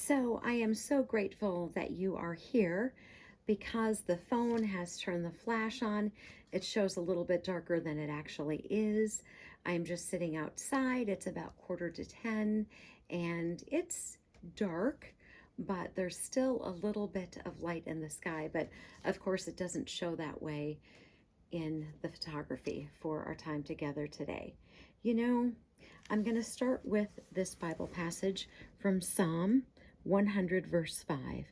So I am so grateful that you are here because the phone has turned the flash on. It shows a little bit darker than it actually is. I'm just sitting outside. It's about 9:45 and it's dark, but there's still a little bit of light in the sky. But of course, it doesn't show that way in the photography for our time together today. You know, I'm going to start with this Bible passage from Psalm 100, verse 5.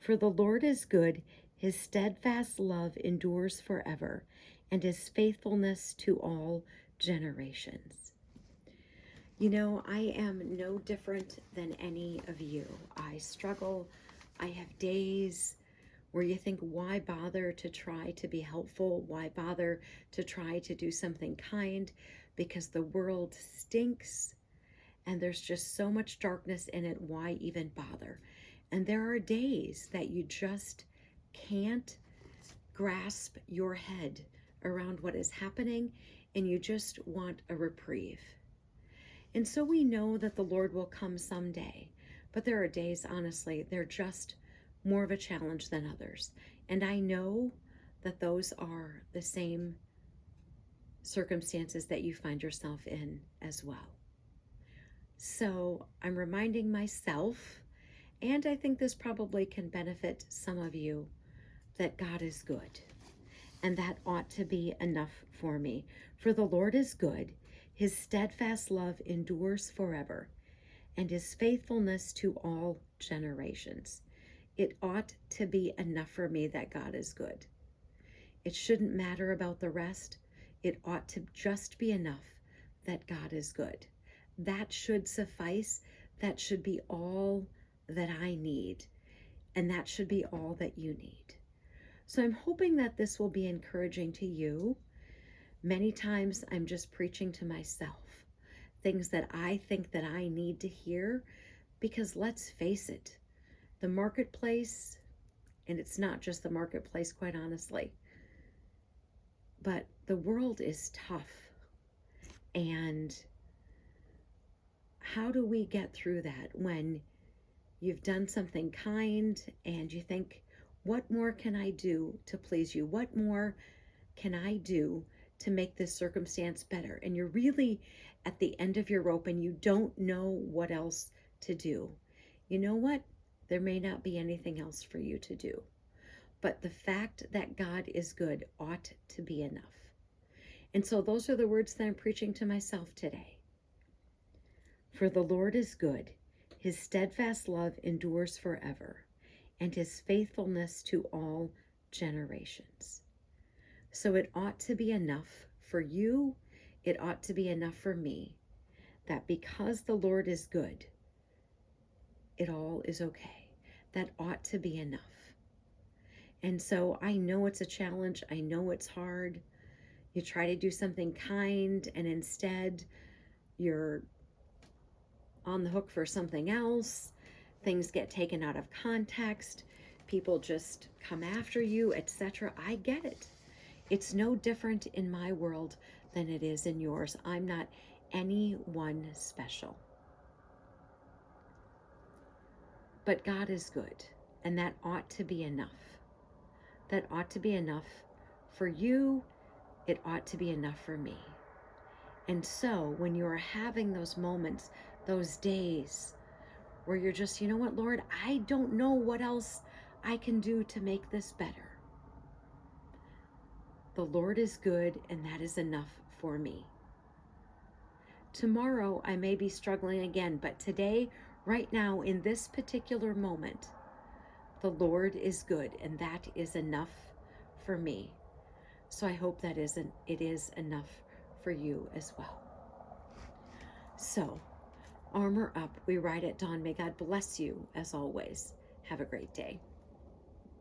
For the Lord is good, his steadfast love endures forever, and his faithfulness to all generations. You know, I am no different than any of you. I struggle. I have days where you think, why bother to try to be helpful? Why bother to try to do something kind? Because the world stinks and there's just so much darkness in it. Why even bother? And there are days that you just can't grasp your head around what is happening and you just want a reprieve. And so we know that the Lord will come someday, but there are days, honestly, they're just more of a challenge than others. And I know that those are the same circumstances that you find yourself in as well. So I'm reminding myself, and I think this probably can benefit some of you, that God is good. And that ought to be enough for me. For the Lord is good, his steadfast love endures forever, and his faithfulness to all generations. It ought to be enough for me that God is good. It shouldn't matter about the rest. It ought to just be enough that God is good. That should suffice. That should be all that I need. And that should be all that you need. So I'm hoping that this will be encouraging to you. Many times I'm just preaching to myself, things that I think that I need to hear, because let's face it, the marketplace, and it's not just the marketplace, quite honestly, but the world is tough. And how do we get through that when you've done something kind and you think, what more can I do to please you? What more can I do to make this circumstance better? And you're really at the end of your rope and you don't know what else to do. You know what? There may not be anything else for you to do. But the fact that God is good ought to be enough. And so those are the words that I'm preaching to myself today. For the Lord is good, his steadfast love endures forever, and his faithfulness to all generations. So it ought to be enough for you, it ought to be enough for me, that because the Lord is good, it all is okay. That ought to be enough. And so I know it's a challenge. I know it's hard. You try to do something kind and instead you're on the hook for something else. Things get taken out of context. People just come after you, etc. I get it. It's no different in my world than it is in yours. I'm not anyone special. But God is good, and that ought to be enough. That ought to be enough for you. It ought to be enough for me. And so when you're having those moments, those days where you're just, you know what, Lord, I don't know what else I can do to make this better. The Lord is good, and that is enough for me. Tomorrow I may be struggling again, but today, right now, in this particular moment, the Lord is good, and that is enough for me. So I hope that it is enough for you as well. So, armor up. We ride at dawn. May God bless you as always. Have a great day.